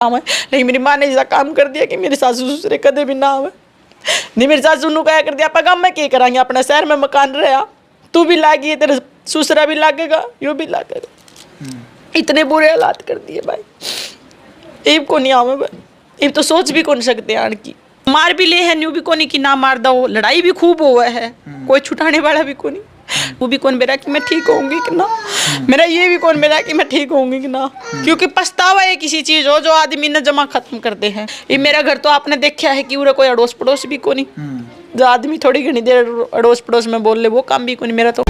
आवे, लेकिन मेरी माँ ने ऐसा काम कर दिया कि मेरे सासू ससुरे कदे भी ना आवे। नहीं मेरे सासू ने क्या कर दिया, आप गाँव में क्या कराएंगे, अपने शहर में मकान रहा, तू भी लागी तेरे ससुरा भी लागेगा, यो भी लागेगा। इतने बुरे हालात कर दिए भाई, इब को नहीं आवे भाई, इब तो सोच भी कौन सकते आन की। मार भी ले है न्यू भी कोनी कि ना मार दो, लड़ाई भी खूब हुआ है, कोई छुटाने वाला भी कोनी। वो भी कौन मेरा कि मैं ठीक होऊंगी कि ना, मेरा ये भी कौन मेरा कि मैं ठीक होऊंगी कि ना, क्योंकि पछतावा है किसी चीज हो जो आदमी ने जमा खत्म कर दे हैं। ये मेरा घर तो आपने देखा है कि उरा कोई अड़ोस पड़ोस भी कोनी, जो आदमी थोड़ी घनी देर अड़ोस पड़ोस में बोल ले वो काम भी कोनी मेरा तो।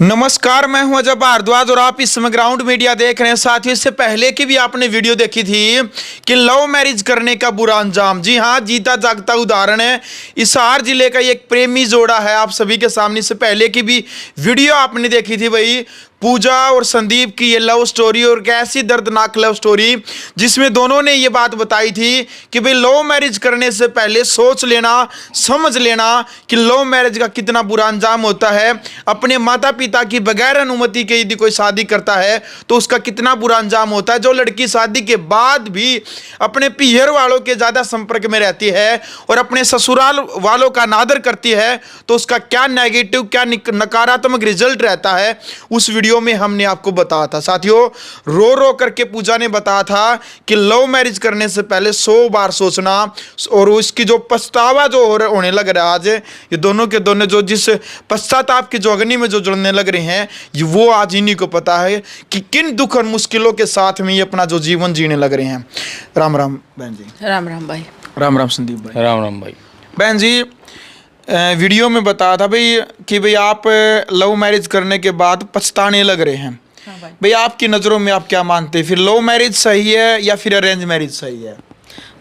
नमस्कार, मैं हूं अजय भारद्वाज और आप इस समय ग्राउंड मीडिया देख रहे हैं। साथियों, इससे पहले की भी आपने वीडियो देखी थी कि लव मैरिज करने का बुरा अंजाम। जी हां, जीता जागता उदाहरण है। हिसार जिले का एक प्रेमी जोड़ा है आप सभी के सामने। इससे पहले की भी वीडियो आपने देखी थी भाई, पूजा और संदीप की ये लव स्टोरी, और कैसी दर्दनाक लव स्टोरी जिसमें दोनों ने ये बात बताई थी कि भाई लव मैरिज करने से पहले सोच लेना, समझ लेना कि लव मैरिज का कितना बुरा अंजाम होता है। अपने माता पिता की बगैर अनुमति के यदि कोई शादी करता है तो उसका कितना बुरा अंजाम होता है। जो लड़की शादी के बाद भी अपने पीहर वालों के ज़्यादा संपर्क में रहती है और अपने ससुराल वालों का अनादर करती है तो उसका क्या नेगेटिव, क्या नकारात्मक रिजल्ट रहता है, उस वीडियो में हमने आपको बताया था। साथियों, रो रो करके पूजा ने बताया था कि लव मैरिज करने से पहले 100 बार सोचना, और उसकी जो पछतावा जो होने लग रहा है आज, ये दोनों के दोनों जो जिस पश्चाताप की जो अग्नि में जो जुड़ने लग रहे हैं, वो आज इन्हीं को पता है कि किन दुख और मुश्किलों के साथ में ये अपना जो जीवन जीने लग रहे हैं। राम राम बहन जी। राम राम भाई। राम राम संदीप भाई। राम राम भाई। बहन जी, वीडियो में बताया था भाई कि भाई आप लव मैरिज करने के बाद पछताने लग रहे हैं। हाँ भाई आपकी नज़रों में आप क्या मानते हैं, फिर लव मैरिज सही है या फिर अरेंज मैरिज सही है?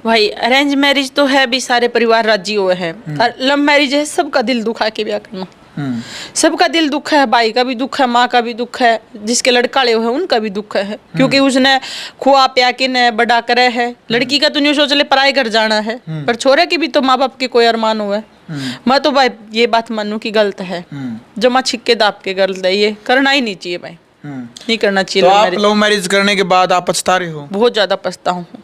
भाई अरेंज मैरिज तो है भी, सारे परिवार राजी हुए हैं, और लव मैरिज है सबका दिल दुखा के ब्याह करना। सबका दिल दुख है, भाई का भी दुख है, माँ का भी दुख है, जिसके लड़काले हुए हैं उनका भी दुख है, क्योंकि उसने खुआ प्या के ने बड़ा करे है। लड़की का तो न्यू सोच ले पराए घर जाना है, पर छोरे की भी तो माँ बाप के कोई अरमान हुआ है। मैं तो भाई ये बात मानू कि गलत है, जमा छिक्के दाप के गलत है, ये करना ही नहीं चाहिए भाई, नहीं करना चाहिए। तो आप लव मैरिज करने के बाद आप पछता रहे हो? बहुत ज्यादा पछताऊं हूँ।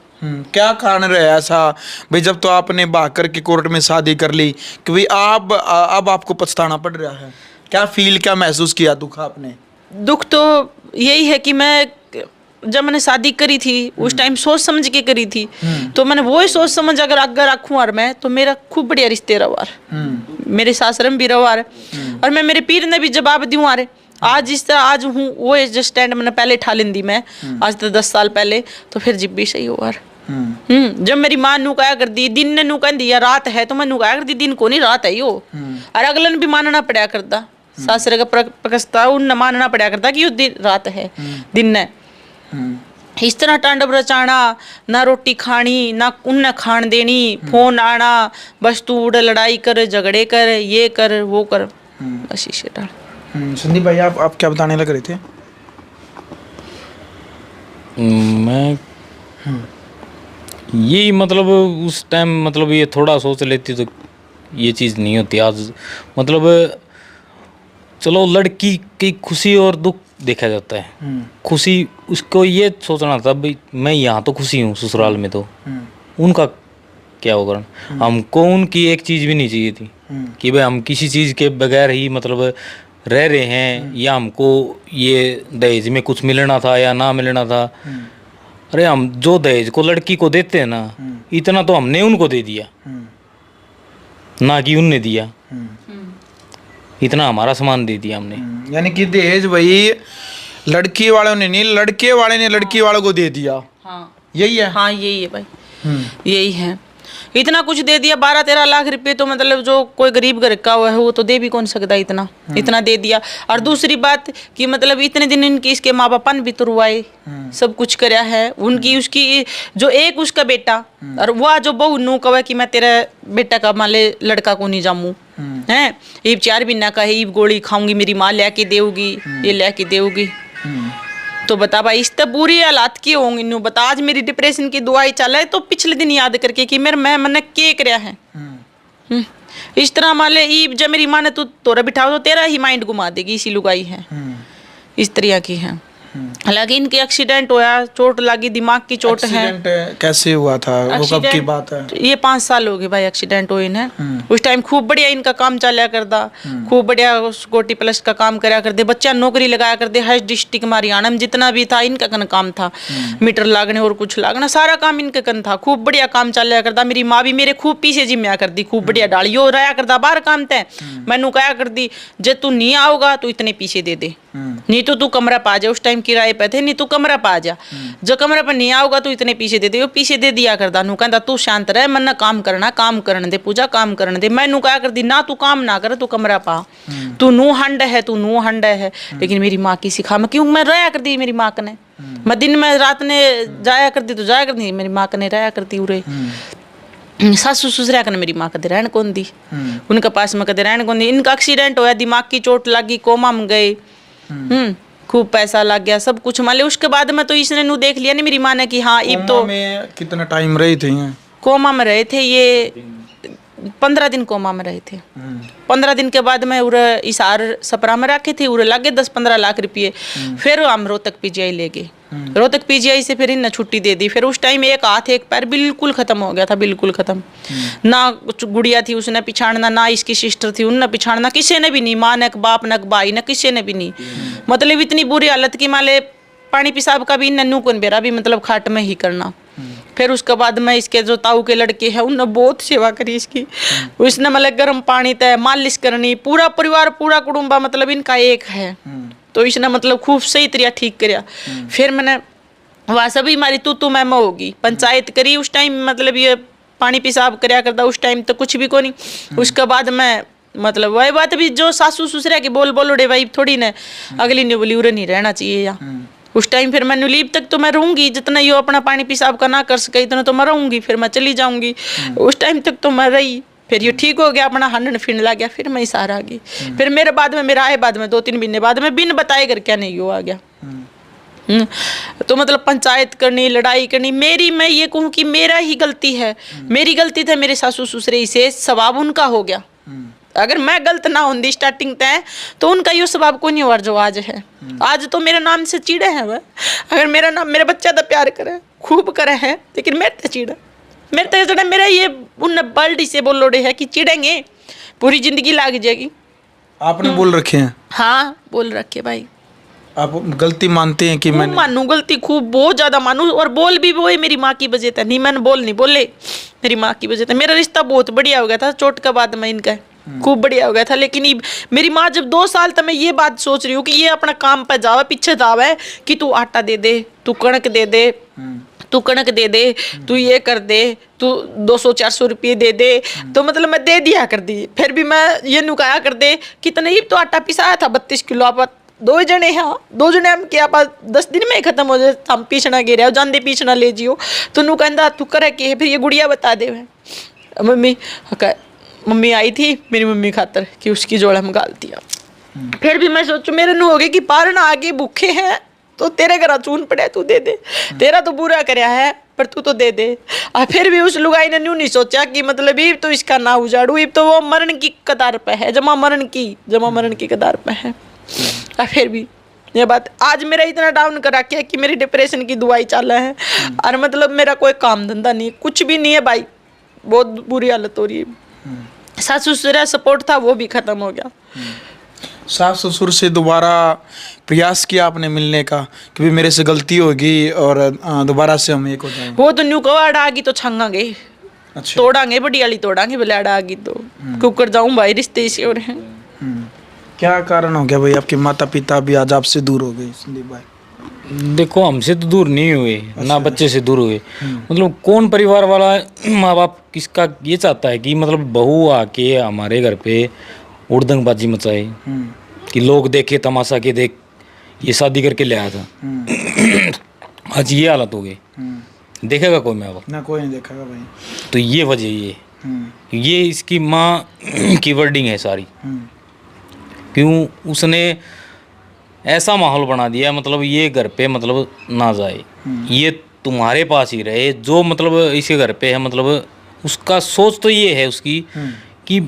क्या कारण रहा ऐसा भाई, जब तो आपने भाकर के कोर्ट में शादी कर ली कि भाई अब आपको पछताना पड़ रहा है? क्या फील, क्या महसूस किया, दुख आपने? दुख तो यही है कि मैं जब मैंने शादी करी थी उस टाइम सोच समझ के करी थी, तो मैंने वही सोच समझ अगर रखूँ और मैं तो मेरा खूब बढ़िया रिश्ते रवार, मेरे सासरम भी रवार, और मैं मेरे पीर ने भी जवाब दूँ आ रहे। आज जिस तरह आज हूँ वो जिस स्टैंड मैंने पहले ठा लेंदी मैं आज तो 10 साल पहले, तो फिर जिब भी सही हुआ। जब मेरी माँ नू कहा कर दी दिन ने नू कह दिया रात है, तो मैं नू कहा कर दी दिन को नहीं रात है यो, और अगलन भी मानना पड़ा करता, सासरे का प्रस्ताव उन मानना पड़ा करता कि यो दिन रात है दिन ने। इस तरह टांडव रचाना, ना रोटी खानी ना उनने खान देनी, फोन आना, बस तू उड़ लड़ाई कर, झगड़े कर, ये कर वो कर, बस इसे डाल। संदीप भाई, आप क्या बताने लग रहे थे? मैं यही मतलब उस टाइम मतलब ये थोड़ा सोच लेती तो ये चीज़ नहीं होती आज। मतलब चलो लड़की की खुशी और दुख देखा जाता है। खुशी उसको ये सोचना था भाई मैं यहाँ तो खुशी हूँ ससुराल में, तो उनका क्या होगा। हमको उनकी एक चीज़ भी नहीं चाहिए थी कि भाई हम किसी चीज़ के बगैर ही मतलब रह रहे हैं, या हमको ये दहेज में कुछ मिलना था या ना मिलना था। अरे हम जो दहेज को लड़की को देते हैं ना, इतना तो हमने उनको दे दिया, ना कि उनने दिया। इतना हमारा सामान दे दिया हमने। यानी कि दहेज भाई लड़की वालों ने नहीं, लड़के वाले ने लड़की वालों को दे दिया। हाँ यही है। हाँ यही है भाई, यही है। इतना कुछ दे दिया, 12-13 लाख रुपए, तो मतलब जो कोई गरीब घर का हुआ है वो तो दे भी कौन सकता इतना, इतना दे दिया। और दूसरी बात कि मतलब इतने दिन इनकी इसके माँ बापा ने भी तुरवाए, सब कुछ कराया है उनकी, उसकी जो एक उसका बेटा, और वह जो बहू नू कहे कि मैं तेरा बेटा का माले लड़का को नहीं जामू है, ईब 4 महीना का है, ईब गोली खाऊंगी मेरी माँ लेके देगी, ये लेके देगी। तो बता भाई इस तब बुरी हालात की होंगी न्यू बता। आज मेरी डिप्रेशन की दवाई चल है तो पिछले दिन याद करके कि मेरे मैंने के कराया है। इस तरह मान ले जब मेरी माँ ने तू तोरा बिठाओ तो तेरा ही माइंड घुमा देगी, इसी लुगाई है, इस तरह की है। हालांकि इनके एक्सीडेंट हुआ, चोट लगी, दिमाग की चोट है। एक्सीडेंट कैसे हुआ था, वो कब की बात है? ये 5 साल हो गए भाई एक्सीडेंट हुए इन्हें। उस टाइम खूब बढ़िया इनका काम चला करता, खूब बढ़िया स्कूटी प्लस का काम करा करते, बच्चा नौकरी लगाया करते। हर डिस्ट्रिक्ट में हरियाणा में जितना भी था इनका कन काम था, मीटर लागने और कुछ लागना सारा काम इनके कन था। खूब बढ़िया काम चला करता। मेरी माँ भी मेरे खूब पीछे जिम्या करती, खूब बढ़िया डालियो रहा करता बाहर काम तय। मैनू कहा करती जे तू नहीं आओगा तो इतने पीछे दे दे, नहीं तो तू कमरा पा जा। उस टाइम किराए पे थे, नहीं तू कमरा पा जा, जो कमरे पर नहीं आओगा तो इतने पीछे दे दे। वो पीछे दे दिया करता। नू कहता तू शांत रह, मन काम करना, काम करने दे पूजा, काम करने दे। मैं नू कहा करती ना तू काम ना कर, तू कमरा पा, तू नू हंड है, तू नू हंड है। लेकिन मेरी माँ की सिखा मैं क्यों मैं रहा करती मेरी माँ ने। मैं दिन में रात ने जाया करती तो जाया करती, मेरी माँ ने रहा करती उरे। सासू ससुरा कने मेरी माँ कदे रहन कौन दी, उनके पास में कदे रहन कौन दी। इनका एक्सीडेंट होया, दिमाग की चोट लगी, कोमा में गए, खूब पैसा लग गया, सब कुछ मान लिया। उसके बाद में तो इसने नू देख लिया नहीं मेरी माँ ने कि हाँ अब तो। में कितना टाइम रही थी? कोमा में रहे थे ये 15 दिन कोमा में रहे थे। 15 दिन के बाद में उरे इसार सपरा में रखे थे, उरे लगे 10-15 लाख रुपये। फिर हम रोहतक पीजीआई ले गए। रोहतक पीजीआई से फिर इन्हें छुट्टी दे दी। फिर उस टाइम एक हाथ एक पैर बिल्कुल खत्म हो गया था, बिल्कुल खत्म। ना गुड़िया थी उसने पिछाड़ना, ना इसकी सिस्टर थी उनने पिछाड़ना, किसी ने भी नहीं, माँ ने बाप ने भाई ने किसी ने भी नहीं। मतलब इतनी बुरी हालत की माले पानी पेशाब का भी नन्नू कौन बेरा भी मतलब खाट में ही करना। फिर उसके बाद में इसके जो ताऊ के लड़के हैं उनने बहुत सेवा करी इसकी। उसने मतलब गर्म पानी तय मालिश करनी, पूरा परिवार पूरा कुटुंबा मतलब इनका एक है। तो इसने मतलब खूब सही तरह ठीक कराया। फिर मैंने वहाँ सभी हमारी तू मैं होगी पंचायत करी। उस टाइम मतलब ये पानी पेशाब कराया करता, उस टाइम तो कुछ भी को नहीं। उसके बाद मैं मतलब वही बात भी जो सासू ससुरा के बोलोड़े भाई थोड़ी ने अगली ने बोली उरे नहीं रहना चाहिए यहाँ। उस टाइम फिर मैं लीव तक तो मैं रहूंगी, जितना ये अपना पानी पेशाब का ना कर सके इतना तो मैं रहूंगी, फिर मैं चली जाऊंगी। उस टाइम तक तो मैं रही। फिर ये ठीक हो गया, अपना हंडन फिर लग गया, फिर मैं इसार आ गई। फिर मेरे बाद में मेरा आए बाद में 2-3 महीने बाद में बिन बताए कर क्या नहीं हो आ गया। तो मतलब पंचायत करनी, लड़ाई करनी मेरी, मैं ये कहूँ कि मेरा ही गलती है। मेरी गलती था, मेरे सासू ससुरे से स्वभाव उनका हो गया। अगर मैं गलत ना होंगी स्टार्टिंग तय तो उनका ये स्वभाव को नहीं हुआ जो आज है। आज तो मेरे नाम से चिड़े हैं वह। अगर मेरा नाम मेरे बच्चा तो प्यार करे खूब करे हैं, लेकिन मेरे तो चिड़े, मेरे तो जड़ा मेरा ये उन बल्ड से बोलोड़े है कि चिड़ेंगे पूरी जिंदगी लाग जाएगी। आपने बोल रखे हैं? हाँ बोल रखे भाई। आप गलती मानते हैं कि मैं मानू गलती, खूब बहुत ज्यादा मानू। और बोल भी वो मेरी माँ की वजह था, नहीं मैंने बोल नहीं बोले, मेरी माँ की वजह था। मेरा रिश्ता बहुत बढ़िया हो गया था चोट के बाद में इनका, खूब बढ़िया हो गया था। लेकिन मेरी माँ जब 2 साल तक मैं ये बात सोच रही हूँ कि ये अपना काम पर जावे, पीछे जावे कि तू आटा दे दे, तू कणक दे दे, तू कणक दे दे, तू ये कर दे, तू 200-400 रुपये दे दे। तो मतलब मैं दे दिया कर दी। फिर भी मैं ये नुकाया कर दे कितना ही तो आटा पिसाया था 32 किलो। आप 2 जने हैं, 2 जने हम क्या आप 10 दिन में ही खत्म हो जाए। हम पीछना गिर जानते पीछना ले जियो तो नु कहता तू करे के। फिर ये गुड़िया बता दे मम्मी आई थी मेरी मम्मी खातर कि उसकी जोड़ा में गाल दिया। फिर भी मैं सोचू मेरे नु हो गए कि पारना आगे भूखे हैं तो तेरे घर चून पड़े तू दे दे, तेरा तो बुरा करया है पर तू तो दे दे। और फिर भी उस लुगाई ने न्यू नहीं सोचा कि मतलब ये तो इसका ना उजाड़ू, ये तो वो मरण की कतार पे है, जमा मरण की कतार पे है। और फिर भी ये बात आज मेरा इतना डाउन करा के कि मेरी डिप्रेशन की दवाई चाला है और मतलब मेरा कोई काम धंधा नहीं, कुछ भी नहीं है भाई, बहुत बुरी हालत हो रही है। सासू ससुर सपोर्ट था वो भी खत्म हो गया। सास ससुर से दोबारा प्रयास किया आपने मिलने का कि भी मेरे से गलती होगी और दोबारा से हम एक हो जाएंगे? वो तो न्यू कवा अड़ागी तो छंगांगे, अच्छा तोड़ांगे, बड़ी वाली तोड़ांगे, बोले अड़ागी तो कुकर जाऊं भाई, रिश्ते इसे हो रहे हैं। क्या कारण हो गया भाई आपके माता पिता भी आज आपसे दूर हो गए संदीप भाई? देखो हमसे तो दूर नहीं हुए, ना बच्चे से दूर हुए। मतलब कौन परिवार वाला माँ बाप किसका ये चाहता है कि मतलब बहू आके हमारे घर पे उड़दंगबाजी मचाए कि लोग देखे तमाशा के देख ये शादी करके ले आया था। आज ये हालत हो गई, देखेगा कोई माँ बाप? ना कोई नहीं देखेगा भाई। तो ये वजह ये इसकी माँ की वर्डिंग है सारी। क्यों उसने ऐसा माहौल बना दिया मतलब ये घर पे मतलब ना जाए, ये तुम्हारे पास ही रहे, जो मतलब इसके घर पे है मतलब उसका सोच तो ये है उसकी कि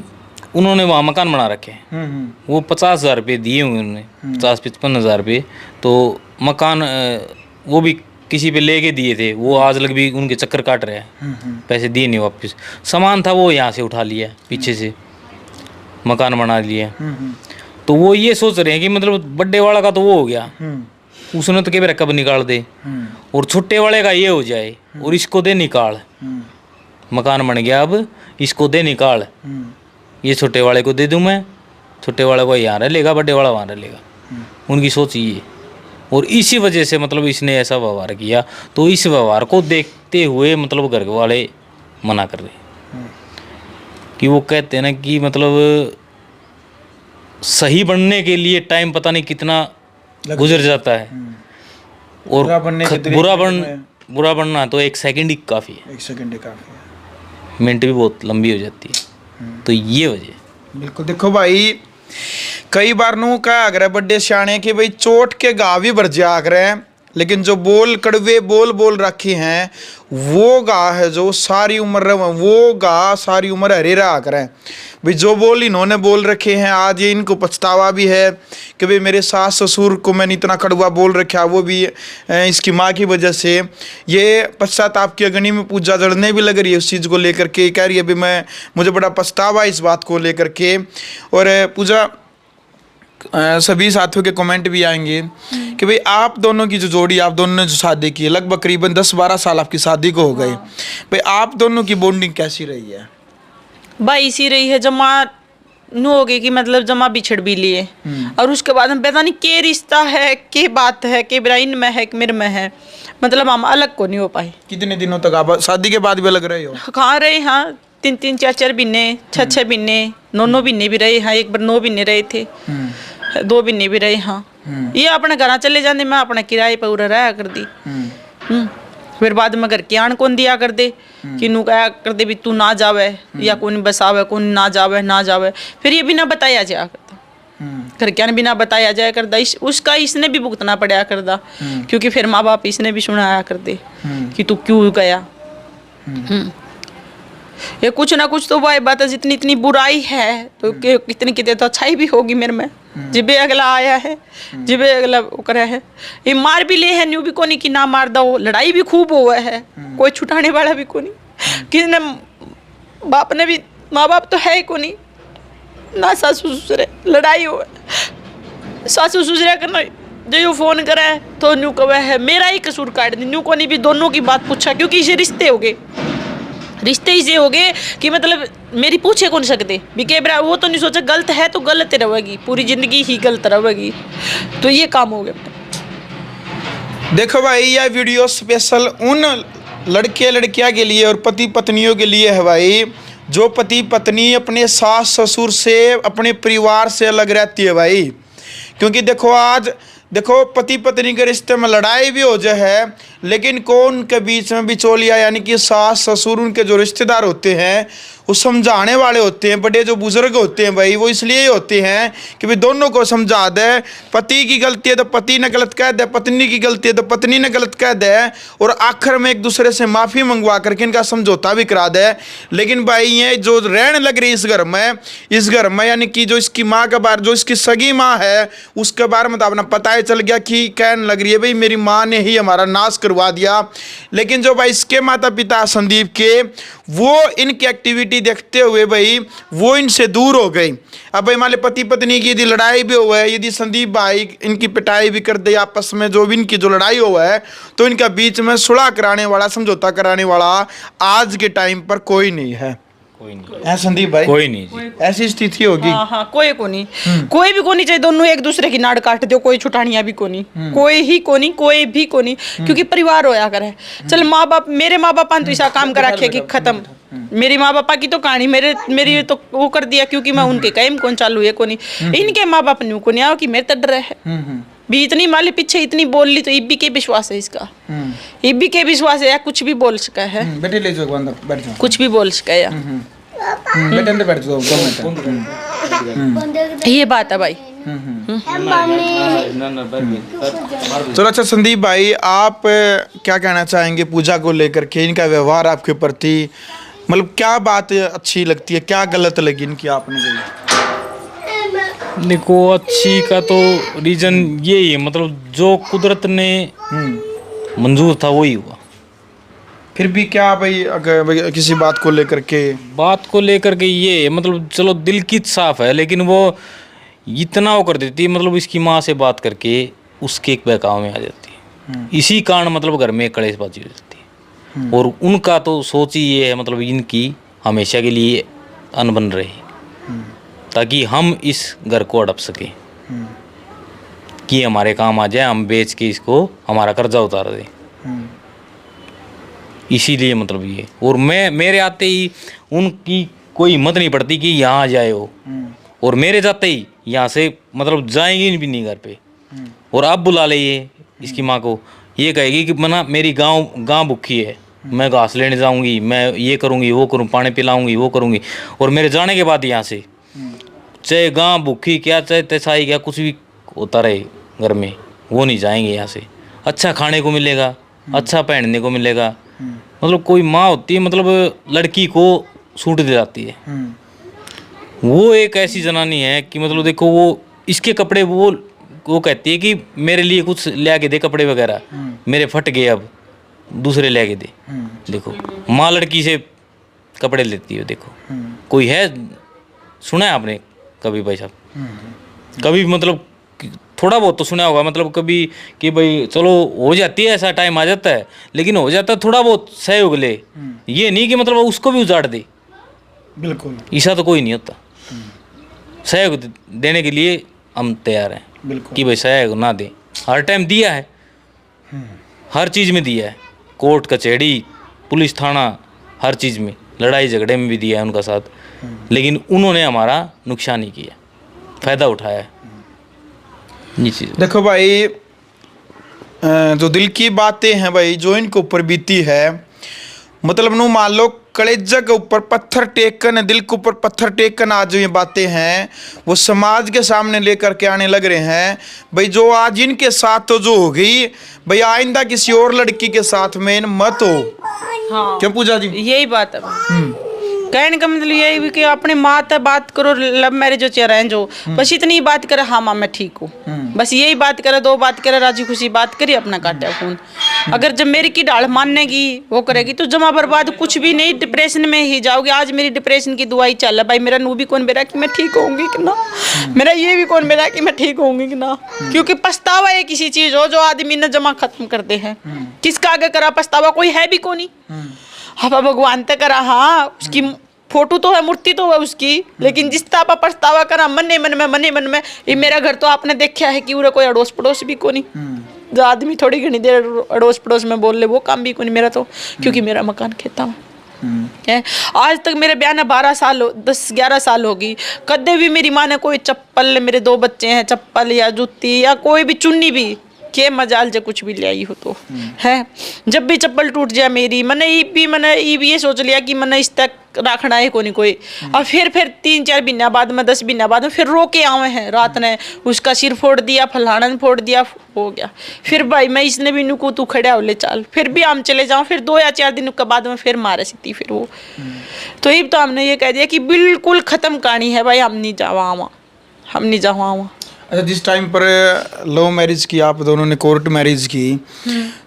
उन्होंने वहाँ मकान बना रखे हैं। वो 50,000 रुपये दिए हुए उन्होंने, 50-55,000 रुपये। तो मकान वो भी किसी पे लेके दिए थे, वो आज लग भी उनके चक्कर काट रहे हैं, पैसे दिए नहीं वापस। सामान था वो यहाँ से उठा लिया, पीछे से मकान बना लिया। तो वो ये सोच रहे हैं कि मतलब बड़े वाला का तो वो हो गया, उसने तो क्या कब निकाल दे, और छोटे वाले का ये हो जाए और इसको दे निकाल। मकान बन गया, अब इसको दे निकाल, ये छोटे वाले को दे दूं मैं, छोटे वाले को यहाँ रह लेगा, बड़े वाला वहाँ रह लेगा। उनकी सोच ये, और इसी वजह से मतलब इसने ऐसा व्यवहार किया। तो इस व्यवहार को देखते हुए मतलब घर वाले मना कर रहे कि वो कहते हैं ना कि मतलब सही बनने के लिए टाइम पता नहीं कितना गुजर जाता है, और बुरा बनना तो 1 सेकंड ही काफ़ी है, 1 सेकंड ही काफ़ी है, मिनट भी बहुत लंबी हो जाती है। तो ये वजह। बिल्कुल। देखो भाई, कई बार नू क्या अगर बड़े सियाने के भाई चोट के घाव भी भर जा हैं, लेकिन जो कड़वे बोल रखे हैं वो गा है जो सारी उम्र वो गा सारी उम्र हरे रहा करें भाई। जो बोल इन्होंने बोल रखे हैं, आज ये इनको पछतावा भी है कि भाई मेरे सास ससुर को मैंने इतना कड़वा बोल रखा, वो भी इसकी माँ की वजह से। ये पश्चाताप की अग्नि में पूजा जड़ने भी लग रही है उस चीज़ को लेकर के, कह रही है भाई मुझे बड़ा पछतावा इस बात को लेकर के। और पूजा सभी साथियों के कमेंट भी आएंगे कि भाई आप दोनों की जो जोड़ी, आप दोनों ने जो शादी की है, लगभग करीबन 10-12 साल आपकी शादी को हो गए, भाई आप दोनों की बॉन्डिंग कैसी रही है? भाई इसी रही है, जमा नू हो गई कि मतलब जमा बिछड़ भी लिए, और उसके बाद हम पता नहीं के रिश्ता है, के बात है, के ब्राइन में है, कि मेरे में है, मतलब हम अलग को नहीं हो पाए। कितने दिनों तक आप शादी के बाद भी अलग रहे हो? कहाँ रहे, हाँ 3-3, 4-4 महीने, 6-6 महीने, 9-9 महीने भी रहे, हाँ एक बार 9 महीने रहे थे, 2 महीने भी रहे। हाँ ये अपने घर चले जाते, मैं अपने किराए पर उड़ा रहा कर दी। फिर बाद में घर के आन कौन दिया कर दे कि नू कहा कर दे भी तू ना जावे, या कौन बसावे, कौन ना जावे। फिर ये बिना बताया जाया करता, घर के बिना बताया जाया करता, उसका इसने भी भुगतना पड़ा करता, क्योंकि फिर माँ बाप इसने भी सुनाया कर दे कि तू क्यों गया। ये कुछ ना कुछ तो भाई बात है, जितनी इतनी बुराई है तो कितनी कितने तो अच्छाई भी होगी मेरे में। जिबे अगला आया है, जिबे अगला करे है, ये मार भी ले है, न्यू भी कोनी कि ना मार दो, लड़ाई भी खूब हुआ है, कोई छुटाने वाला भी कोनी, किसने बाप ने भी, माँ बाप तो है ही कोनी ना, सासू ससुर लड़ाई हो, सासू ससुर करना जो यू फोन करे तो न्यू कवे है मेरा ही कसूर काट दी, न्यू कोनी भी दोनों की बात पूछा, क्योंकि इसे रिश्ते हो गए, रिश्ते ही हो गए कि मतलब मेरी पूछे कौन सकते भी के बरा, वो तो नहीं सोचा गलत है तो गलत रहेगी, पूरी जिंदगी ही गलत रहेगी। तो ये काम हो गया। देखो भाई, यह वीडियो स्पेशल उन लड़के लड़कियां के लिए और पति पत्नियों के लिए है भाई, जो पति पत्नी अपने सास ससुर से, अपने परिवार से अलग रहती है भाई। क्योंकि देखो आज देखो पति पत्नी के रिश्ते में लड़ाई भी हो जाए, लेकिन कौन के बीच में बिचौलिया यानी कि सास ससुर, उनके जो रिश्तेदार होते हैं वो समझाने वाले होते हैं, बड़े जो बुजुर्ग होते हैं भाई, वो इसलिए होते हैं कि भाई दोनों को समझा दे। पति की गलती है तो पति ने गलत कह दे, पत्नी की गलती है तो पत्नी ने गलत कह दे, और आखिर में एक दूसरे से माफ़ी मंगवा करके इनका समझौता भी करा दे। लेकिन भाई ये जो रहने लग रही इस घर में यानी कि जो इसकी माँ के बारे, जो इसकी सगी माँ है उसके बारे में तो अपना पता ही चल गया कि कहने लग रही है भाई मेरी माँ ने ही हमारा नाश करवा दिया। लेकिन जो भाई इसके माता पिता संदीप के, वो इनकी एक्टिविटी देखते हुए भाई वो इनसे दूर हो गई। अब भाई हमारे पति पत्नी की यदि लड़ाई भी हुआ है, यदि संदीप भाई इनकी पिटाई भी कर दे आपस में, जो भी इनकी जो लड़ाई हुआ है, तो इनका बीच में सुलह कराने वाला, समझौता कराने वाला आज के टाइम पर कोई नहीं है। कोई नहीं है संदीप भाई, कोई नहीं जी। ऐसी स्थिति होगी। हाँ कोई को नहीं, कोई भी को नहीं चाहिए, दोनों एक दूसरे की नाड़ काट दो, कोई छुटानिया भी को नहीं, कोई ही को नहीं, कोई भी को नहीं, क्योंकि परिवार होया करे। चल माँ बाप, मेरे माँ बापा ने तो ऐसा काम करा रखे कि खत्म, मेरी माँ बापा की तो कहानी मेरी तो वो कर दिया, क्योंकि मैं उनके कहीं कौन चालू है को नहीं, इनके माँ बाप न्यू को नहीं आओ कि मेरे तड रहे है भी, इतनी माली पीछे इतनी बोल ली तो इब्बी के विश्वास है इसका, इब्बी के विश्वास है या कुछ भी बोल सका है, बेटे ले जाओ अंदर, बैठ जाओ, कुछ भी बोल सका या बेटे अंदर बैठ जाओ, ये बात है भाई। चलो अच्छा संदीप भाई, आप क्या कहना चाहेंगे पूजा को लेकर के, इनका व्यवहार आपके प्रति, मतलब क्या बात अच्छी लगती है, क्या गलत लगी इनकी आपने गई? देखो अच्छी का तो रीजन यही है, मतलब जो कुदरत ने मंजूर था वही हुआ। फिर भी क्या भाई, अगर भाई किसी बात को लेकर के ये है, मतलब चलो दिल की साफ है, लेकिन वो इतना वो कर देती है, मतलब इसकी माँ से बात करके उसके एक बहकाव में आ जाती है। इसी कारण मतलब घर में कलेशबाजी हो जाती है। और उनका तो सोच ही ये है, मतलब इनकी हमेशा के लिए अनबन रहे, ताकि हम इस घर को अड़प सकें, कि हमारे काम आ जाए, हम बेच के इसको हमारा कर्जा उतार दें। इसीलिए मतलब ये, और मेरे आते ही उनकी कोई हिम्मत नहीं पड़ती कि यहाँ आ जाए वो, और मेरे जाते ही यहाँ से मतलब जाएंगी भी नहीं घर पे। और अब बुला ले ये इसकी माँ को, ये कहेगी कि मना मेरी गांव भूखी है, मैं घास लेने जाऊंगी, मैं ये करूंगी वो करूँ, पानी पिलाऊंगी वो करूंगी। और मेरे जाने के बाद यहाँ से चाहे गांव भूखी क्या, चाहे तैसाई क्या, कुछ भी होता रहे घर में, वो नहीं जाएंगे यहाँ से। अच्छा खाने को मिलेगा, अच्छा पहनने को मिलेगा, मतलब कोई माँ होती है, मतलब लड़की को सूट दे जाती है। वो एक ऐसी जनानी है कि मतलब देखो, वो इसके कपड़े वो कहती है कि मेरे लिए कुछ ले आके दे कपड़े वगैरह, मेरे फट गए अब दूसरे ले आके दे। देखो माँ लड़की से कपड़े लेती है। देखो कोई है, सुना है आपने कभी भाई साहब? कभी मतलब थोड़ा बहुत तो सुना होगा, मतलब कभी कि भाई चलो हो जाती है, ऐसा टाइम आ जाता है, लेकिन हो जाता है थोड़ा बहुत सहयोग ले, ये नहीं कि मतलब उसको भी उजाड़ दे। बिल्कुल ऐसा तो कोई नहीं होता। सहयोग देने के लिए हम तैयार हैं, कि भाई सहयोग ना दे। हर टाइम दिया है, हर चीज़ में दिया है, कोर्ट कचहरी पुलिस थाना हर चीज़ में, लड़ाई झगड़े में भी दिया है उनका साथ, लेकिन उन्होंने हमारा नुकसान ही किया, फ़ायदा उठाया है। देखो भाई, जो दिल की बातें हैं भाई, जो इनके ऊपर बीती है, मतलब नो मान लो कलेजा के ऊपर पत्थर टेक कर, दिल के ऊपर पत्थर टेक कर आज जो ये बातें हैं वो समाज के सामने लेकर के आने लग रहे हैं भाई। जो आज इनके साथ तो जो हो गई भाई, आइंदा किसी और लड़की के साथ में मत हो। हाँ, क्यों पूजा जी? यही बात है। कहने का मतलब यही भी कि अपने माँ तक बात करो, लव मैरिज हो चाहे अरेंज हो, बस इतनी बात करे, हाँ माँ मैं ठीक हूँ, बस यही बात करे, दो बात करे, राजी खुशी बात करी, अपना काटा खून। अगर जब मेरी की डाल मानेगी वो करेगी तो जमा बर्बाद कुछ भी नहीं, डिप्रेशन में ही जाओगे। आज मेरी डिप्रेशन की दवाई चल है भाई, मेरा नू भी कौन बेरा कि मैं ठीक होऊंगी कि ना, मेरा ये भी कौन बेरा कि मैं ठीक होऊंगी कि ना। क्योंकि पछतावा एक किसी चीज हो जो आदमी ने जमा खत्म कर दे हैं। किसका आगे करा पछतावा? कोई है भी कोनी। हाँ भगवान तक करा, हाँ उसकी फोटो तो है, मूर्ति तो है उसकी, लेकिन जिस तापा पछतावा करा मने मन में। ये मेरा घर तो आपने देखा है कि उरे कोई अड़ोस पड़ोस भी कोनी, जो आदमी थोड़ी घनी देर अड़ोस पड़ोस में बोल ले वो काम भी कोनी मेरा तो, क्योंकि मेरा मकान खेता है। आज तक मेरे ब्याह ने 10-11 साल होगी, कदे भी मेरी माँ ने कोई चप्पल, मेरे 2 बच्चे हैं, चप्पल या जूती या कोई भी चुन्नी भी के मजाल से कुछ भी ले आई हो तो है। जब भी चप्पल टूट जाए मेरी, मैंने ये सोच लिया कि मैंने इस तक रखना है कोई। और फिर 3-4 महीना बाद में, 10 महीना बाद में फिर रो के आवे हैं, रात ने उसका सिर फोड़ दिया, फलाना ने फोड़ दिया, हो गया। फिर भाई मैं इसने भी नुकू तू खड़ा हो ले चाल, फिर भी हम चले जाऊँ, फिर 2 या 4 दिन के बाद में फिर मारे सीती फिर वो। तो ये तो हमने ये कह दिया कि बिल्कुल खत्म कहानी है भाई, हम नहीं जावा। अच्छा, जिस टाइम पर लव मैरिज की आप दोनों ने, कोर्ट मैरिज की,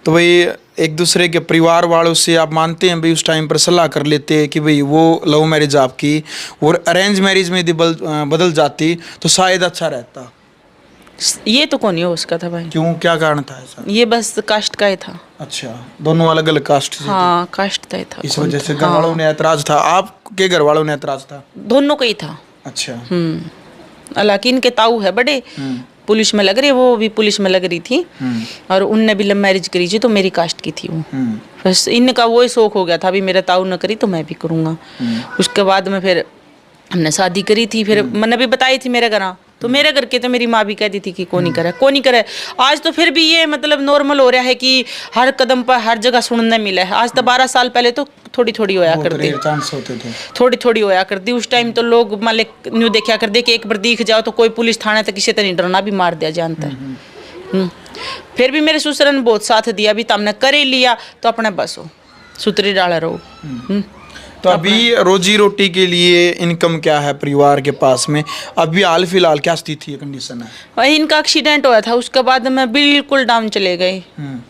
तो भाई एक दूसरे के परिवार वालों से आप मानते हैं भाई उस टाइम पर सलाह कर लेते हैं कि भाई वो लव मैरिज आपकी और अरेंज मैरिज में यदि बदल जाती तो शायद अच्छा रहता? ये तो कौन हो उसका था भाई। क्यों, क्या कारण था ऐसा? ये बस कास्ट का ही था। अच्छा, दोनों अलग अलग कास्ट से? हाँ, कास्ट का ही था। इस वजह से घर वालों ने ऐतराज था, आपके घर वालों ने ऐतराज था? दोनों का ही था। अच्छा। हालांकि इनके ताऊ है बड़े, पुलिस में लग रही, वो भी पुलिस में लग रही थी, और उनने भी लव मैरिज करी थी, तो मेरी कास्ट की थी वो। बस इनका वही शौक हो गया था, अभी मेरा ताऊ न करी तो मैं भी करूँगा। उसके बाद में फिर हमने शादी करी थी, फिर मैंने भी बताई थी मेरे घर, तो मेरे घर के तो मेरी माँ भी कहती थी कि कौन नहीं करे। आज तो फिर भी ये मतलब नॉर्मल हो रहा है कि हर कदम पर हर जगह सुनने मिला है। आज तो 12 साल पहले तो थोड़ी होया करती, थोड़ी होया करती। उस टाइम तो लोग मालिक न्यू देखा कर दे कि एक बार दिख जाओ तो कोई पुलिस थाने तक किसी तरह नहीं डरना, भी मार दिया जानता है। फिर भी मेरे ससुर ने बहुत साथ दिया, भी तुमने कर ही लिया तो अपने बस हो, सुतरी डाला रहो। तो अभी रोजी रोटी के लिए इनकम क्या है परिवार के पास में? अभी हाल फिलहाल क्या स्थिति है, कंडीशन है? वही इनका एक्सीडेंट हुआ था, उसके बाद मैं बिल्कुल डाउन चले गए।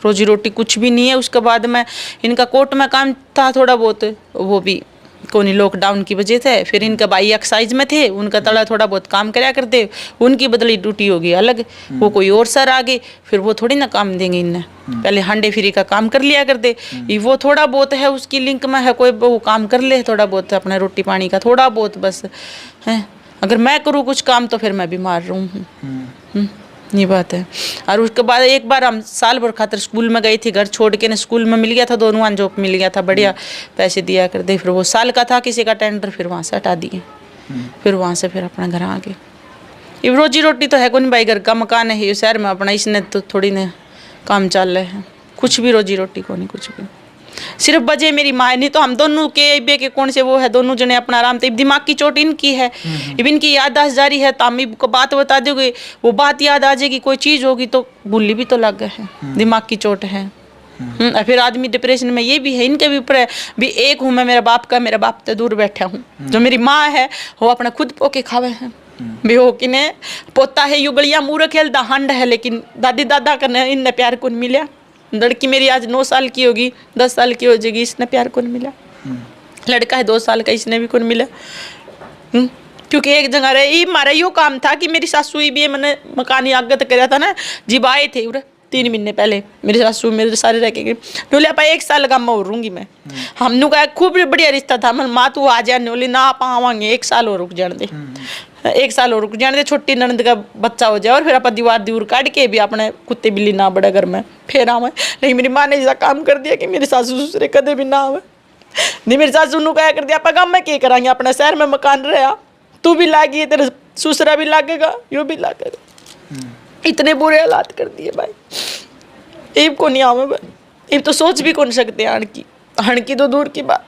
रोजी रोटी कुछ भी नहीं है। उसके बाद में इनका कोर्ट में काम था थोड़ा बहुत, वो भी कोई लॉकडाउन की वजह से। फिर इनका भाई एक्साइज में थे, उनका तड़ा थोड़ा बहुत काम कराया करते, उनकी बदली ड्यूटी होगी अलग, वो कोई और सर आ गए, फिर वो थोड़ी ना काम देंगे इन्हें। पहले हांडे फ्री का काम कर लिया करते, ये वो थोड़ा बहुत है उसकी लिंक में है, कोई वो काम कर ले थोड़ा बहुत अपने रोटी पानी का थोड़ा बहुत बस है। अगर मैं करूँ कुछ काम तो फिर मैं बीमार रहूँ, ये बात है। और उसके बाद एक बार हम साल भर खातर स्कूल में गई थी, घर छोड़ के ना, स्कूल में मिल गया था दोनों जॉब मिल गया था, बढ़िया पैसे दिया कर दे। फिर वो साल का था किसी का टेंडर, फिर वहाँ से हटा दिए, फिर वहाँ से फिर अपना घर आ गए। ये रोजी रोटी तो है कौन भाई, घर का मकान है शहर में अपना, इसने तो थोड़ी ना काम चल रहे हैं, कुछ भी रोजी रोटी को नहीं, कुछ भी। सिर्फ वजह मेरी माँ है, नहीं तो हम दोनों के कौन से वो है, दोनों जने अपना आराम। तो दिमाग की चोट इनकी है, इनकी याददाश्त जारी है, तामी को बात बता दोगे वो बात याद आ जाएगी, कोई चीज होगी तो भूली भी तो लग गए है, दिमाग की चोट है। और फिर आदमी डिप्रेशन में, ये भी है इनके भी ऊपर भी। एक हूँ मैं मेरा बाप का, मेरा बाप तो दूर बैठा हूँ। जो मेरी माँ है वो अपना खुद पोके खावे हैं भी, हो कि ने पोता है युगलिया मूर खेलता हंड है, लेकिन दादी दादा का इनने प्यार कौन मिला। लड़की मेरी आज 9 साल की होगी, 10 साल की हो जाएगी, इसने प्यार कौन मिला। लड़का है 2 साल का, इसने भी कौन मिला। क्योंकि एक जगह रहे ये मारा यो काम था कि मेरी सासू भी मैंने मकानी आगत कराया था ना, जीव आए थे उरे 3 महीने पहले, मेरी सासू मेरे सारे रह के गए। नोले पा 1 साल का मैं और रहूंगी मैं, हमने कहा खूब बढ़िया रिश्ता था। मैं माँ तू आ जा, नोले ना आप आवांगे, 1 साल और रुक जाने दे, 1 साल और रुक जाने दे, छोटी ननद का बच्चा हो जाए और फिर अपन दीवार दूर काट के भी अपने कुत्ते बिल्ली ना बड़े घर में फिर आवे। लेकिन मेरी माँ ने ऐसा काम कर दिया कि मेरे सासू ससुरे कदे भी ना आवे। नहीं मेरी सासू ने क्या कर दिया, आप गाँव में क्या कराएंगे, अपने शहर में मकान रहा, तू भी लागी, तेरे ससुरा भी लागेगा, यो भी लागेगा। इतने बुरे हालात कर दिए भाई, इब को नहीं आवे भाई, इब तो सोच भी कौन सकते हैं हण की तो दूर की बात।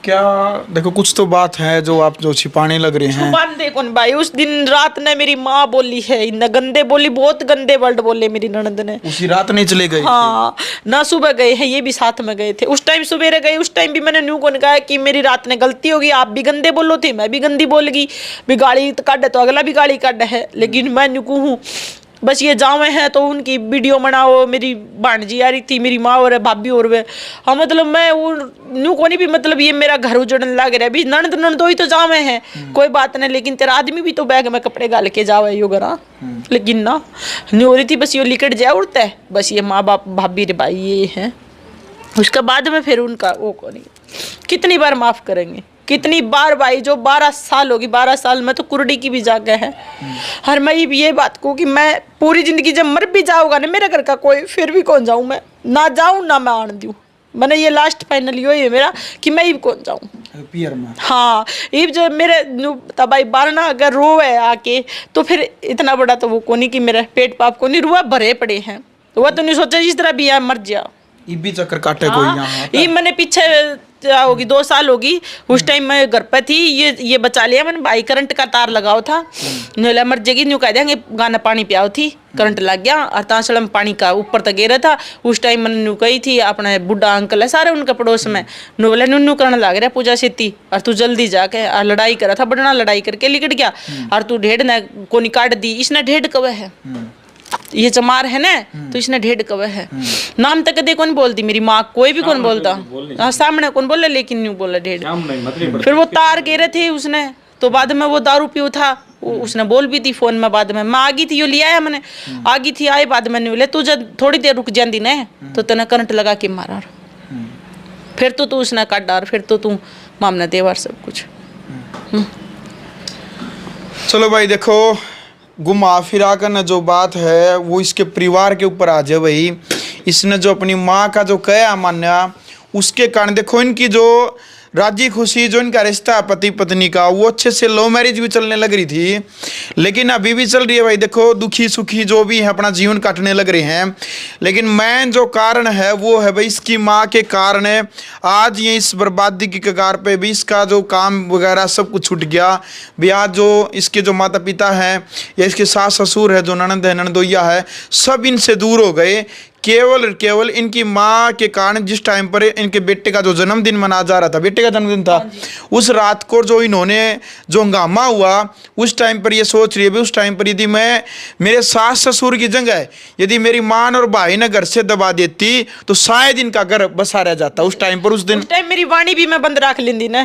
क्या देखो, कुछ तो बात है जो आप जो छिपाने लग रहे हैं। छुपान दे कौन भाई, उस दिन रात ने मेरी माँ बोली है, इन्हें गंदे बोली, बहुत गंदे वर्ड बोले मेरी ननद ने। उसी रात नहीं चले गए? हाँ ना, सुबह गए हैं, ये भी साथ में गए थे। उस टाइम सुबह गए, उस टाइम भी मैंने न्यू कौन कहा कि मेरी रात ने गलती होगी, आप भी गंदे बोलो थे, मैं भी गंदी बोल गई भी, गाड़ी काट तो अगला भी गाड़ी काट है। लेकिन मैं न्यू हूँ बस ये जावे हैं तो उनकी वीडियो बनाओ, मेरी भांजी आ रही थी, मेरी माँ और भाभी और वे, हाँ मतलब मैं वो न्यू कोनी भी, मतलब ये मेरा घर उजड़ने लग रहा है भी, ननद ननदो ही तो जावे हैं, कोई बात नहीं, लेकिन तेरा आदमी भी तो बैग में कपड़े गाल के जावे यो घर। लेकिन ना न्यू हो रही थी, बस ये लिकट जाए उड़ता है, बस ये माँ बाप भाभी रे भाई ये है। उसके बाद में फिर उनका वो कोनी, कितनी बार माफ करेंगे, कितनी बार भाई, जो 12 साल होगी, 12 साल में तो कुर्डी की भी जगह है। हर मैं ये बात को कि मैं पूरी जिंदगी जब मर भी जाऊंगा ना मेरे घर का कोई, फिर भी कौन जाऊं, मैं ना जाऊं ना मैं आन दूं। मैंने ये लास्ट फाइनल यो है मेरा कि मैं इब कौन जाऊं पियर में। हाँ इब जो मेरे तबाई बारना अगर रोवे आके तो फिर इतना बड़ा तो वो कोनी कि मेरा पेट पाप को नहीं रुआ भरे पड़े हैं, तो वह तो नहीं सोचा इस तरह भी यार मर जा। भी चक्कर काटे कोई यहाँ ये मैंने पीछे होगी 2 साल होगी, उस टाइम मैं घर पर थी, ये बचा लिया मैंने, भाई करंट का तार लगाओ था, न्यूला मर जाएगी न्यू कह देंगे, गाना पानी पियाओ थी, करंट लग गया और तांसड़ में पानी का ऊपर तक गिरा था। उस टाइम मैंने न्यू कही थी, अपने बुढ़ा अंकल है सारे उनके पड़ोस में, नु बोले न्यू करने लग रहा पूजा सीती, और तू जल्दी जाके और लड़ाई करा था बड़ना, लड़ाई करके लिकट गया, और तू ढेड़ ने कोनी काट दी, इसने ढेड़ कवे है, ये चमार है ना, तो इसने ढेड कवे है, नाम तक कदे कौन बोलती मेरी माँ, कोई भी कौन बोलता, हाँ सामने कौन बोले, लेकिन न्यू बोला ढेड। फिर वो तार गिरे थे उसने, तो बाद में वो दारू पीऊ था, उसने बोल भी थी फोन में, बाद में मैं आ गई थी, यो लिया है मैंने, आ गई थी, आए बाद में बोले तू जब थोड़ी देर रुक जाती न तो तेने करंट लगा के मारा, फिर तो तू उसने काट डार, फिर तो तू मामला देवार सब कुछ। चलो भाई देखो, घुमा फिरा कर न जो बात है वो इसके परिवार के ऊपर आ जाए भाई। इसने जो अपनी माँ का जो कया माना, उसके कारण देखो इनकी जो राजी खुशी जो इनका रिश्ता है पति पत्नी का, वो अच्छे से लव मैरिज भी चलने लग रही थी, लेकिन अभी भी चल रही है भाई। देखो दुखी सुखी जो भी है अपना जीवन काटने लग रहे हैं, लेकिन मेन जो कारण है वो है भाई इसकी माँ के कारण है आज ये इस बर्बादी की कगार पे भी, इसका जो काम वगैरह सब कुछ छूट गया भी। आज जो इसके जो माता पिता हैं या इसके सास ससुर है, जो ननद है ननदोइया है, सब इनसे दूर हो गए। केवल और केवल इनकी माँ के कारण, जिस टाइम पर इनके बेटे का जो जन्मदिन मनाया जा रहा था, बेटे का जन्मदिन था, उस रात को जो इन्होंने जो हंगामा हुआ, उस टाइम पर ये सोच रही है उस टाइम पर यदि मैं मेरे सास ससुर की जगह यदि मेरी माँ और भाई ने घर से दबा देती तो शायद इनका घर बसा रह जाता। उस टाइम पर उस टाइम मेरी वाणी भी मैं बंद रख लेंदी ना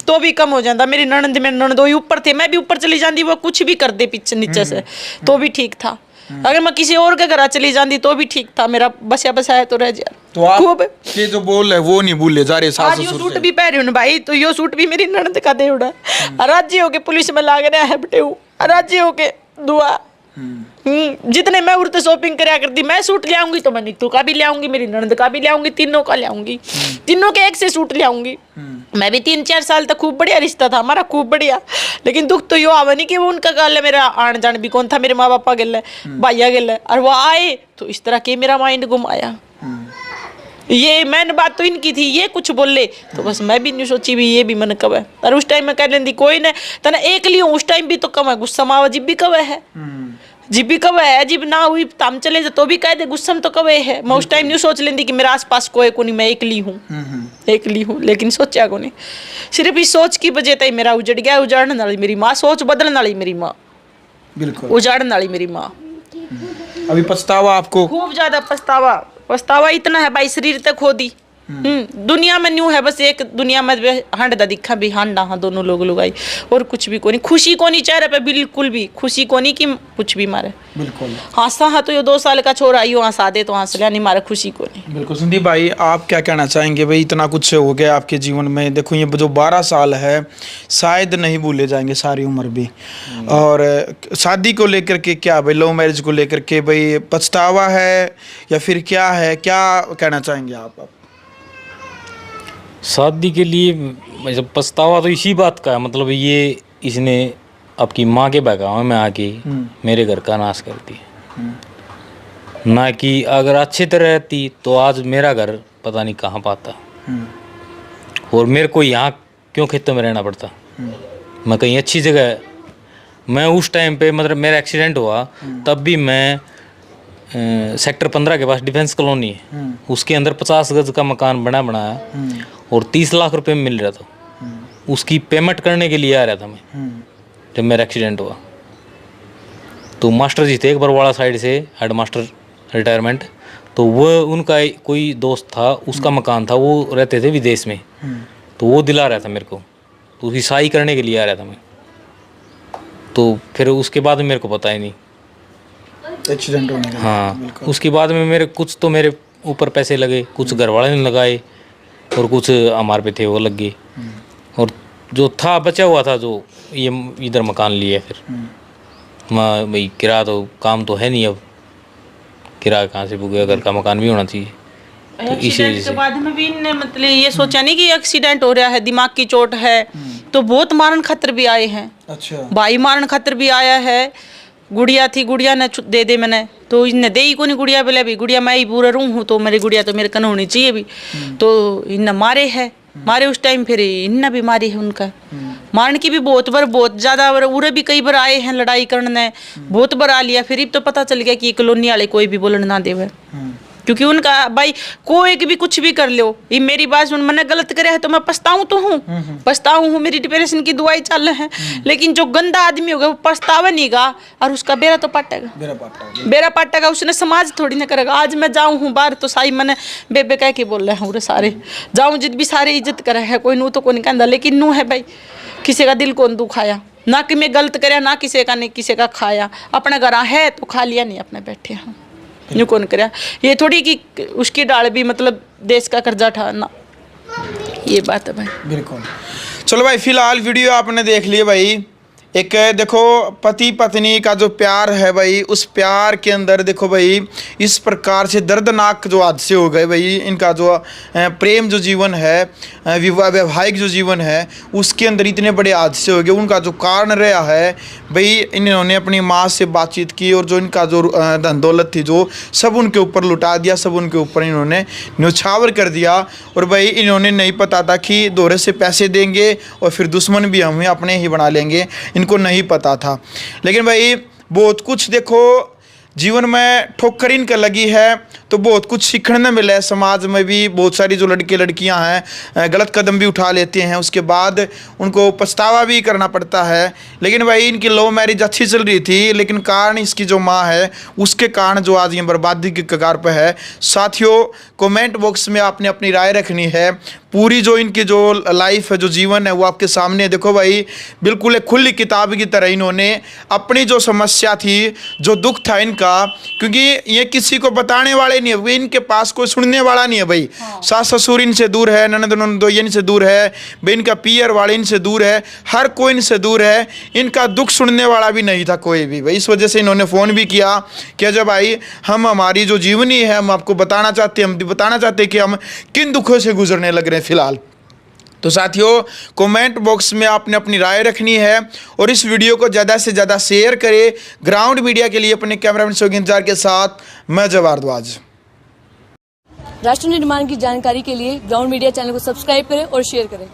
तो भी कम हो जाता। मेरी ननद में ननदोई ऊपर थे, मैं भी ऊपर चली जाती, वो कुछ भी कर दे पीछे नीचे से तो भी ठीक था। अगर मैं किसी और के घर चली जाती तो भी ठीक था, मेरा बसा बसाया तो रह जाए। तो आप ये जो बोल है वो नहीं भूले जा रहे सास ससुर। सूट भी पहने हूं भाई, तो यो सूट भी मेरी ननद का दे उड़ा। राज्य होके पुलिस में लाग रहा है बटे, राज्य होके दुआ। जितने मैं उड़ते शॉपिंग कराया करती, मैं सूट ले आऊंगी तो मैं नीतू का भी ले आऊंगी, मेरी ननद का भी ले आऊंगी, तीनों का ले आऊंगी, तीनों के एक से सूट ले आऊंगी। मैं भी 3-4 साल तक खूब बढ़िया रिश्ता था हमारा, खूब बढ़िया। लेकिन दुख तो यो आवा नहीं कि वो उनका गल है, मेरा आन जान भी कौन था, मेरे माँ बापा गल है, भाइया गल है, और वो आए तो इस तरह के मेरा माइंड घुमाया। ये मैंने बात तो इनकी थी, ये कुछ बोले तो बस मैं भी नहीं सोची भी ये भी मन कब है। और उस टाइम में कह लेंदी कोई ना तना एक लियो, उस टाइम भी तो कम है गुस्सा मावा जिब भी कब है, जिब भी कब है, जिब ना हुई ताम चले तो भी कह दे गुस्सा तो कब है। मैं उस टाइम नहीं सोच लेंदी कि मेरे आसपास कोई को नहीं, मैं एकली हूँ, एकली हूँ। लेकिन सोचा को नहीं, सिर्फ इस सोच की वजह से मेरा उजड़ गया। उजाड़ने वाली मेरी माँ, सोच बदलने वाली मेरी माँ, बिल्कुल उजाड़ने वाली मेरी माँ। अभी पछतावा आपको? खूब ज्यादा पछतावा, पछतावा इतना है भाई, शरीर तक खो दी। दुनिया में न्यू है बस एक, दुनिया में हांडदा दिखा भी हांडा, हाँ दोनों लोग लुगाई, और कुछ भी कोनी, खुशी कोनी चेहरे पे, बिल्कुल भी खुशी कोनी कि कुछ भी मारे। बिल्कुल हंसा हाँ तो ये 2 साल का छोरा आइयो हंसा दे तो हंस लिया, नहीं मारे खुशी कोनी। बिल्कुल। संदीप भाई आप क्या कहना चाहेंगे भाई, इतना कुछ हो गया आपके जीवन में, देखो ये जो 12 साल है शायद नहीं भूले जाएंगे सारी उम्र भी। और शादी को लेकर के क्या भाई, लव मैरिज को लेकर के भाई पछतावा है या फिर क्या है, क्या कहना चाहेंगे आप? शादी के लिए मतलब पछतावा तो इसी बात का है, मतलब ये इसने आपकी माँ के बहकावे में आके मेरे घर का नाश कर दिया। ना कि अगर अच्छी तरह रहती तो आज मेरा घर पता नहीं कहाँ पाता, और मेरे को यहाँ क्यों खेतों में रहना पड़ता। मैं कहीं अच्छी जगह, मैं उस टाइम पे मतलब मेरा एक्सीडेंट हुआ तब भी मैं सेक्टर 15 के पास डिफेंस कॉलोनी है, उसके अंदर 50 गज का मकान बनाया और 30 लाख रुपए में मिल रहा था, उसकी पेमेंट करने के लिए आ रहा था मैं जब मेरा एक्सीडेंट हुआ। तो मास्टर जी थे एक बरवाड़ा साइड से, हेड मास्टर रिटायरमेंट, तो वो उनका कोई दोस्त था, उसका मकान था, वो रहते थे विदेश में, तो वो दिला रहा था मेरे को, तो उसकी सहाई करने के लिए आ रहा था मैं। तो फिर उसके बाद मेरे को पता ही नहीं एक्सीडेंट होने का। हाँ, उसके बाद में मेरे कुछ तो मेरे ऊपर पैसे लगे, कुछ घर वाले ने लगाए और कुछ हमारे पे थे वो लग गए, और जो था बचा हुआ था जो ये इधर मकान लिया। फिर मैं भाई किराया तो काम तो है नहीं, अब किराया कहाँ से पुगे, घर का मकान भी होना चाहिए। तो इसी वजह के से बाद में भी इनने मतलब ये सोचा नहीं कि एक्सीडेंट हो रहा है, दिमाग की चोट है, तो बहुत मारन खतर भी आए हैं। अच्छा। भाई मारन खतर भी आया है। गुड़िया थी, गुड़िया ने दे दे मैंने, तो इनने दे ही को नहीं गुड़िया, बोले भी गुड़िया मैं ही पूरा रूँ हूँ तो मेरी गुड़िया तो मेरे कन होनी चाहिए भी, तो इनने मारे है, मारे उस टाइम फिर इनने भी मारी है उनका। मारने की भी बहुत बार, बहुत ज्यादा बार, उरे भी कई बार आए हैं लड़ाई करने, बहुत बार आ लिया। फिर अब तो पता चल गया कि कॉलोनी वाले कोई भी बोलने ना देवे, क्योंकि उनका भाई कोई भी कुछ भी कर लो, ये मेरी बात सुन, मैंने गलत करे है तो मैं पछताऊं तो हूँ, पछताऊं हूँ, मेरी डिप्रेशन की दवाई चल है। लेकिन जो गंदा आदमी होगा वो पछतावा नहीं गा, और उसका बेरा तो पाटेगा, बेरा पाटेगा, उसने समाज थोड़ी ना करेगा। आज मैं जाऊँ हूँ बाहर तो साई मैंने बेबे कह के बोल रहे हैं सारे, जाऊँ जिद भी सारे इज्जत करे है, कोई नू तो कोई नहीं कहता, लेकिन नू है भाई किसी का दिल कौन दुखाया, ना कि मैं गलत करे, ना किसी का नहीं किसी का खाया, अपने घर है तो खा लिया, नहीं अपने बैठे हैं यूँ कौन करे। ये थोड़ी कि उसकी डाल भी मतलब देश का कर्जा उठाना, ये बात है भाई। बिल्कुल। चलो भाई फिलहाल वीडियो आपने देख लिया भाई, एक देखो पति पत्नी का जो प्यार है भाई, उस प्यार के अंदर देखो भाई इस प्रकार से दर्दनाक जो हादसे हो गए भाई, इनका जो प्रेम जो जीवन है, वैवाहिक जो जीवन है, उसके अंदर इतने बड़े हादसे हो गए। उनका जो कारण रहा है भाई, इन्होंने अपनी माँ से बातचीत की और जो इनका जो धन दौलत थी जो सब उनके ऊपर लुटा दिया, सब उनके ऊपर इन्होंने न्यौछावर कर दिया। और भाई इन्होंने नहीं पता था कि दोहरे से पैसे देंगे और फिर दुश्मन भी हमें अपने ही बना लेंगे, इनको नहीं पता था। लेकिन भाई बहुत कुछ देखो जीवन में ठोकर इनका लगी है, तो बहुत कुछ सीखने मिला है। समाज में भी बहुत सारी जो लड़के लड़कियां हैं गलत कदम भी उठा लेते हैं, उसके बाद उनको पछतावा भी करना पड़ता है। लेकिन भाई इनकी लव मैरिज अच्छी चल रही थी, लेकिन कारण इसकी जो माँ है उसके कारण जो आज ये बर्बादी के कगार पर है। साथियों, कमेंट बॉक्स में आपने अपनी राय रखनी है। पूरी जो इनकी जो लाइफ है, जो जीवन है, वो आपके सामने है। देखो भाई, बिल्कुल एक खुली किताब की तरह इन्होंने अपनी जो समस्या थी, जो दुख था इनका, क्योंकि ये किसी को बताने वाले नहीं है, इनके पास कोई सुनने वाला नहीं है भाई। सास ससुर इनसे दूर है, ननद ननदोई इनसे दूर है, भाई इनका पियर वाले इनसे दूर है, हर कोई इनसे दूर है। इनका दुख सुनने वाला भी नहीं था कोई भी भाई। इस वजह से इन्होंने फ़ोन भी किया कि जब भाई हम हमारी जो जीवनी है हम आपको बताना चाहते हैं, हम बताना चाहते हैं कि हम किन दुखों से गुजरने लग रहे हैं फिलहाल। तो साथियों, कमेंट बॉक्स में आपने अपनी राय रखनी है और इस वीडियो को ज़्यादा से ज़्यादा शेयर करें। ग्राउंड मीडिया के लिए अपने कैमरामैन शौकीन इंतजार के साथ मैं जवारद्वाज। राष्ट्र निर्माण की जानकारी के लिए ग्राउंड मीडिया चैनल को सब्सक्राइब करें और शेयर करें।